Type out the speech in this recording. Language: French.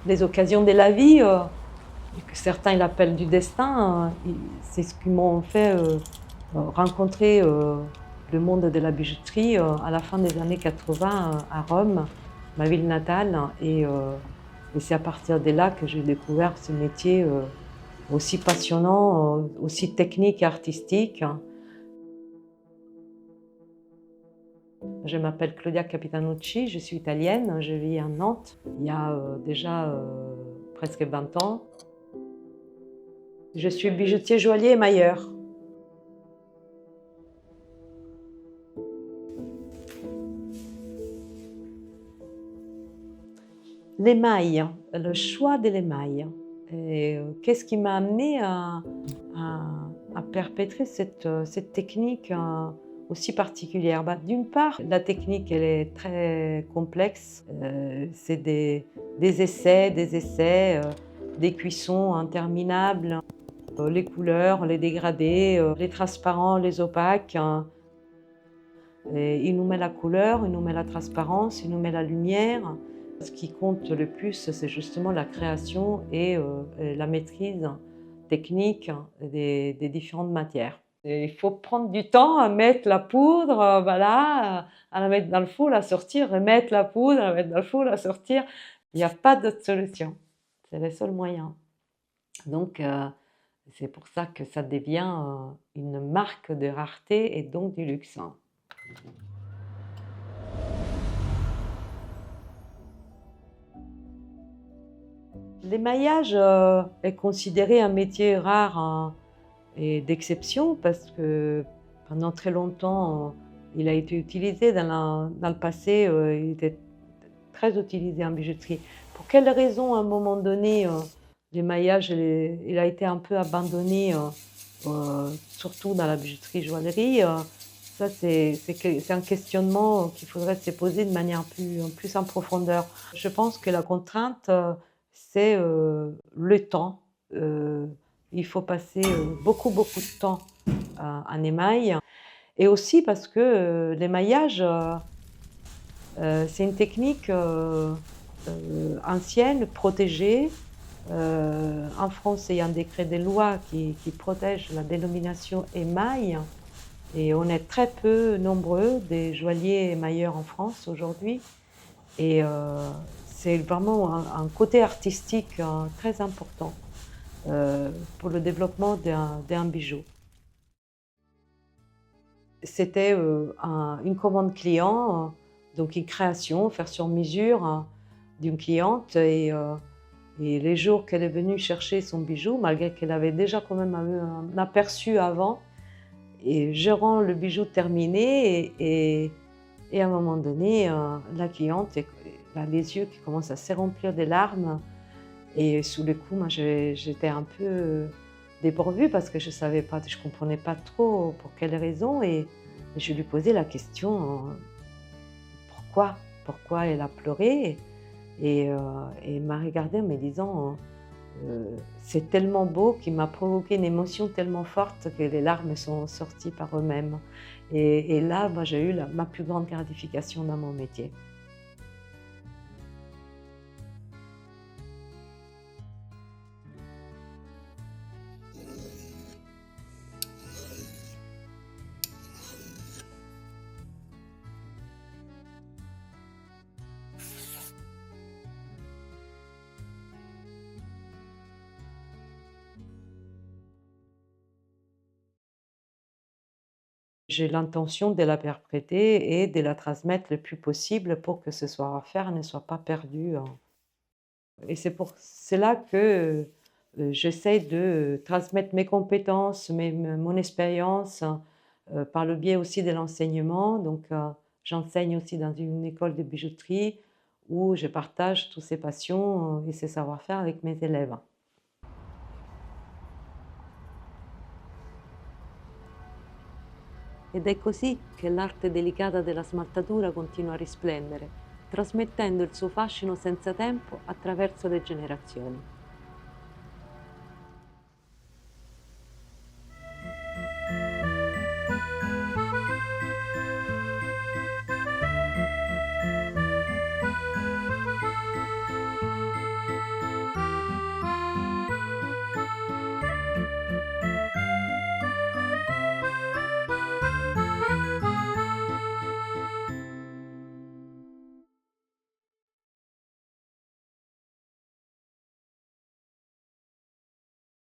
Les occasions de la vie, que certains l'appellent du destin, c'est ce qui m'ont fait rencontrer le monde de la bijouterie à la fin des années 80 à Rome, ma ville natale. Et c'est à partir de là que j'ai découvert ce métier aussi passionnant, aussi technique et artistique. Je m'appelle Claudia Capitanucci, je suis italienne, je vis à Nantes il y a déjà presque 20 ans. Je suis bijoutier, joaillier et mailleur. L'émail, le choix de l'émail. Qu'est-ce qui m'a amené à perpétrer cette technique aussi particulière? D'une part, la technique elle est très complexe. C'est des essais, des cuissons interminables, les couleurs, les dégradés, les transparents, les opaques. Et il nous met la couleur, il nous met la transparence, il nous met la lumière. Ce qui compte le plus, c'est justement la création et la maîtrise technique des différentes matières. Et il faut prendre du temps à mettre la poudre, voilà, à la mettre dans le four, la sortir, remettre la poudre, à la mettre dans le four, la sortir. Il n'y a pas d'autre solution. C'est le seul moyen. Donc, c'est pour ça que ça devient une marque de rareté et donc du luxe. L'émaillage est considéré un métier rare et d'exception parce que pendant très longtemps, il a été utilisé dans le passé, il était très utilisé en bijouterie. Pour quelles raisons, à un moment donné, l'émaillage il a été un peu abandonné, surtout dans la bijouterie joaillerie, ça c'est un questionnement qu'il faudrait se poser de manière plus en profondeur. Je pense que la contrainte, c'est le temps. Il faut passer beaucoup de temps en émail. Et aussi parce que l'émaillage, c'est une technique ancienne, protégée. En France, il y a un décret de loi qui protège la dénomination émail. Et on est très peu nombreux des joailliers émailleurs en France aujourd'hui. Et c'est vraiment un côté artistique très important pour le développement d'un bijou. C'était une commande client, donc une création, faire sur mesure d'une cliente. Et les jours qu'elle est venue chercher son bijou, malgré qu'elle avait déjà quand même eu un aperçu avant, et je rends le bijou terminé et à un moment donné, la cliente a les yeux qui commencent à se remplir de larmes. Et sous le coup, moi, j'étais un peu dépourvue parce que je savais pas, je comprenais pas trop pour quelles raisons. Et je lui posais la question pourquoi elle a pleuré. Et elle m'a regardée en me disant c'est tellement beau qu'il m'a provoqué une émotion tellement forte que les larmes sont sorties par eux-mêmes. Et là, moi, j'ai eu ma plus grande gratification dans mon métier. J'ai l'intention de la perpréter et de la transmettre le plus possible pour que ce savoir-faire ne soit pas perdu. Et c'est pour cela que j'essaie de transmettre mes compétences, mon expérience par le biais aussi de l'enseignement. Donc, j'enseigne aussi dans une école de bijouterie où je partage toutes ces passions et ces savoir-faire avec mes élèves. Ed è così che l'arte delicata della smaltatura continua a risplendere, trasmettendo il suo fascino senza tempo attraverso le generazioni.